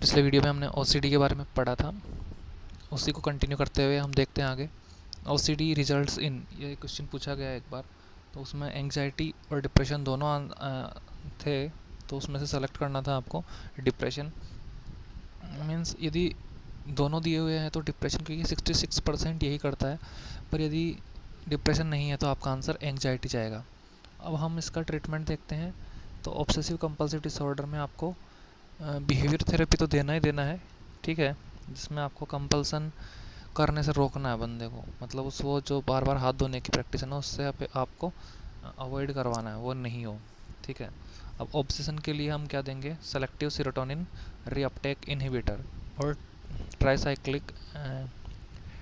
पिछले वीडियो में हमने ओसीडी के बारे में पढ़ा था, उसी को कंटिन्यू करते हुए हम देखते हैं आगे। ओसीडी रिजल्ट्स इन, ये क्वेश्चन पूछा गया एक बार, तो उसमें एंग्जाइटी और डिप्रेशन दोनों थे, तो उसमें से सेलेक्ट करना था आपको डिप्रेशन। मीन्स यदि दोनों दिए हुए हैं तो डिप्रेशन, क्योंकि 66% यही करता है, पर यदि डिप्रेशन नहीं है तो आपका आंसर एंग्जाइटी जाएगा। अब हम इसका ट्रीटमेंट देखते हैं। तो ऑब्सेसिव कंपल्सिव डिसऑर्डर में आपको बिहेवियर थेरेपी तो देना ही देना है, ठीक है, जिसमें आपको कंपल्सन करने से रोकना है बंदे को, मतलब उस वो जो बार बार हाथ धोने की प्रैक्टिस है ना, उससे आपको अवॉइड करवाना है, वो नहीं हो, ठीक है। अब ऑब्सेशन के लिए हम क्या देंगे? सेलेक्टिव सेरोटोनिन रीअपटेक इनहिबिटर और ट्राइसाइक्लिक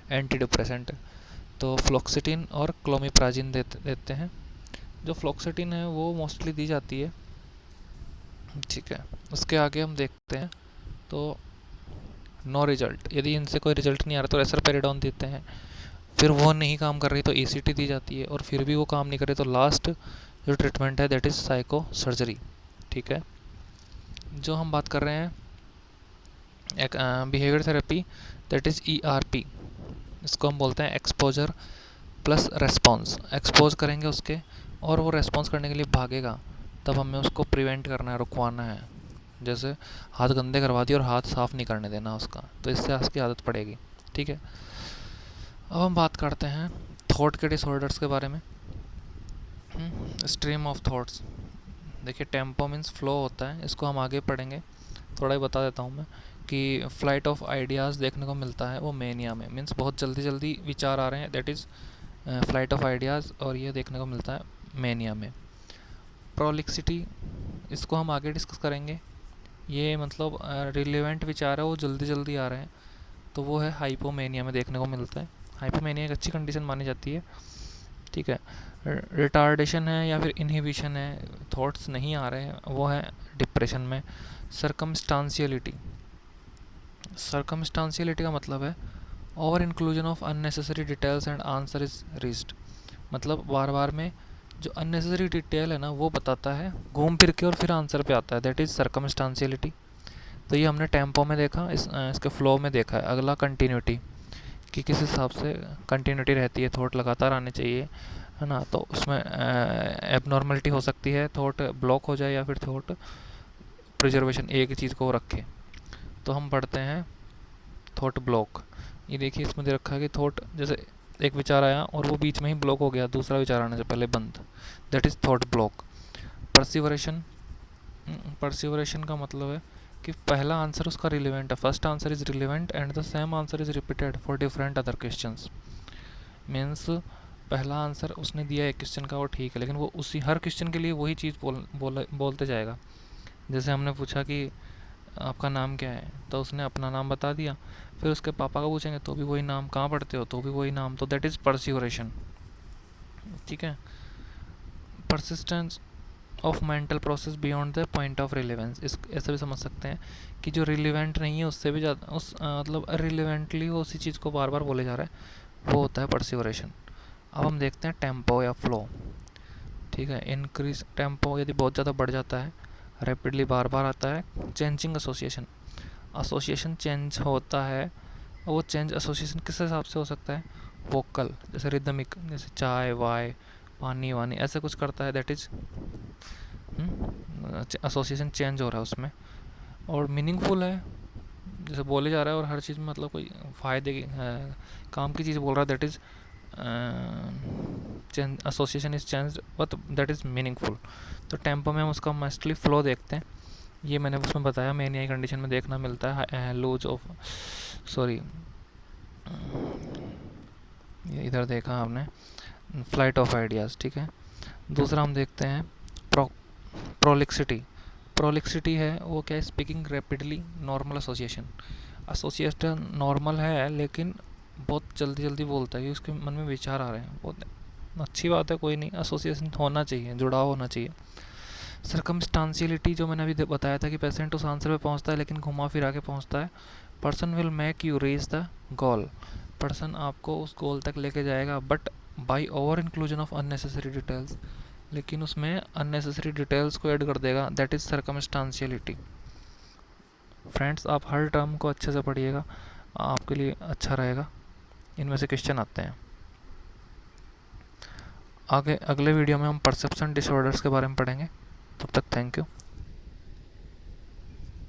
एंटी डिप्रेसेंट। तो फ्लोक्सिटिन और क्लोमिप्राजिन देते हैं। जो फ्लोक्सिटिन है वो मोस्टली दी जाती है, ठीक है। उसके आगे हम देखते हैं तो नो रिजल्ट, यदि इनसे कोई रिजल्ट नहीं आ रहा तो एसरपेरिडोन देते हैं। फिर वो नहीं काम कर रही तो ईसीटी दी जाती है, और फिर भी वो काम नहीं करे तो लास्ट जो ट्रीटमेंट है दैट इज़ साइको सर्जरी, ठीक है। जो हम बात कर रहे हैं एक behaviour therapy, that is ERP. इसको हम बोलते हैं एक्सपोजर प्लस रेस्पॉन्स। एक्सपोज करेंगे उसके और वो रेस्पॉन्स करने के लिए भागेगा, तब हमें उसको प्रिवेंट करना है, रुकवाना है। जैसे हाथ गंदे करवा दिए और हाथ साफ़ नहीं करने देना उसका, तो इससे उसकी आदत पड़ेगी, ठीक है। अब हम बात करते हैं थॉट के डिसऑर्डर्स के बारे में। स्ट्रीम ऑफ थॉट्स, देखिए टेम्पो मीन्स फ्लो होता है, इसको हम आगे पढ़ेंगे। थोड़ा ही बता देता हूँ मैं कि फ्लाइट ऑफ आइडियाज़ देखने को मिलता है वो मेनिया में, मीन्स बहुत जल्दी जल्दी विचार आ रहे हैं, that is flight of ideas, और ये देखने को मिलता है मेनिया में। प्रोलिक्सिटी, इसको हम आगे डिस्कस करेंगे। ये मतलब रिलेवेंट विचार है वो जल्दी जल्दी आ रहे हैं, तो वो है हाइपोमेनिया में देखने को मिलता है। हाइपोमेनिया एक अच्छी कंडीशन मानी जाती है, ठीक है। रिटार्डेशन है या फिर इनहिबिशन है, थॉट्स नहीं आ रहे हैं, वो है डिप्रेशन में। सरकमस्टांशियलिटी, सरकमस्टांशियलिटी का मतलब है over inclusion of unnecessary details and answer is reached, मतलब बार बार में जो अननेसेसरी डिटेल है ना वो बताता है घूम फिर के और फिर आंसर पे आता है, दैट इज़ सरकमस्टांशियलिटी। तो ये हमने टेम्पो में देखा, इसके फ्लो में देखा है। अगला कंटिन्यूटी, कि किस हिसाब से कंटिन्यूटी रहती है, थॉट लगातार आने चाहिए, है ना। तो उसमें एबनॉर्मलिटी हो सकती है, थॉट ब्लॉक हो जाए या फिर थॉट प्रिजर्वेशन एक ही चीज़ को रखे। तो हम पढ़ते हैं थॉट ब्लॉक। ये देखिए इसमें दे रखा है कि थॉट, जैसे एक विचार आया और वो बीच में ही ब्लॉक हो गया, दूसरा विचार आने से पहले बंद, दैट इज़ थॉट ब्लॉक। परसिवरेशन, परसिवरेशन का मतलब है कि पहला आंसर उसका रिलेवेंट है, first answer is relevant and the same answer is repeated for different other questions. Means पहला आंसर उसने दिया एक क्वेश्चन का, वो ठीक है, लेकिन वो उसी हर क्वेश्चन के लिए वही चीज़ बोलते जाएगा। जैसे हमने पूछा कि आपका नाम क्या है, तो उसने अपना नाम बता दिया, फिर उसके पापा का पूछेंगे तो भी वही नाम, कहाँ पढ़ते हो तो भी वही नाम, तो दैट इज़ परसिवरेशन, ठीक है। Persistence of mental process beyond the point of relevance, इस ऐसे भी समझ सकते हैं कि जो रिलेवेंट नहीं है उससे भी ज़्यादा मतलब रिलेवेंटली वो उसी चीज़ को बार बार बोले जा रहा है, वो होता है परसिवरेशन। अब हम देखते हैं टेम्पो या फ्लो, ठीक है। इंक्रीज टेम्पो यदि बहुत ज़्यादा बढ़ जाता है, रैपिडली बार बार आता है। चेंजिंग एसोसिएशन, एसोसिएशन चेंज होता है, और वो चेंज एसोसिएशन किस हिसाब से हो सकता है? वोकल, जैसे रिदमिक, जैसे चाय वाय पानी वानी ऐसे कुछ करता है, दैट इज़ एसोसिएशन चेंज हो रहा है उसमें। और मीनिंगफुल है, जैसे बोले जा रहा है और हर चीज़ में मतलब कोई फ़ायदे की काम की चीज़ बोल रहा है, that is change, association is change but that is meaningful. तो टेम्पो में हम उसका मस्टली फ्लो देखते हैं, ये मैंने उसमें बताया मेनिया कंडीशन में देखना मिलता है। लूज ऑफ, सॉरी, ये इधर देखा आपने, फ्लाइट ऑफ आइडियाज़, ठीक है। दूसरा हम देखते हैं प्रोलिक्सिटी। प्रोलिक्सिटी है वो क्या है? Speaking rapidly, normal association. Association normal है लेकिन बहुत जल्दी जल्दी बोलता है कि उसके मन में विचार आ रहे हैं, बहुत अच्छी बात है, कोई नहीं, एसोसिएशन होना चाहिए, जुड़ाव होना चाहिए। सरकमस्टांशियलिटी, जो मैंने अभी बताया था कि पेशेंट उस आंसर पे पहुंचता है लेकिन घुमा फिरा के पहुंचता है। Person will make you reach the goal, person आपको उस गोल तक लेके जाएगा, but by over inclusion of unnecessary details, लेकिन उसमें अननेसेसरी डिटेल्स को ऐड कर देगा, दैट इज़ सरकमस्टांशियलिटी। फ्रेंड्स आप हर टर्म को अच्छे से पढ़िएगा, आपके लिए अच्छा रहेगा। इनमें से क्वेश्चन आते हैं। आगे अगले वीडियो में हम परसेप्शन डिसऑर्डर्स के बारे में पढ़ेंगे। तब तक थैंक यू।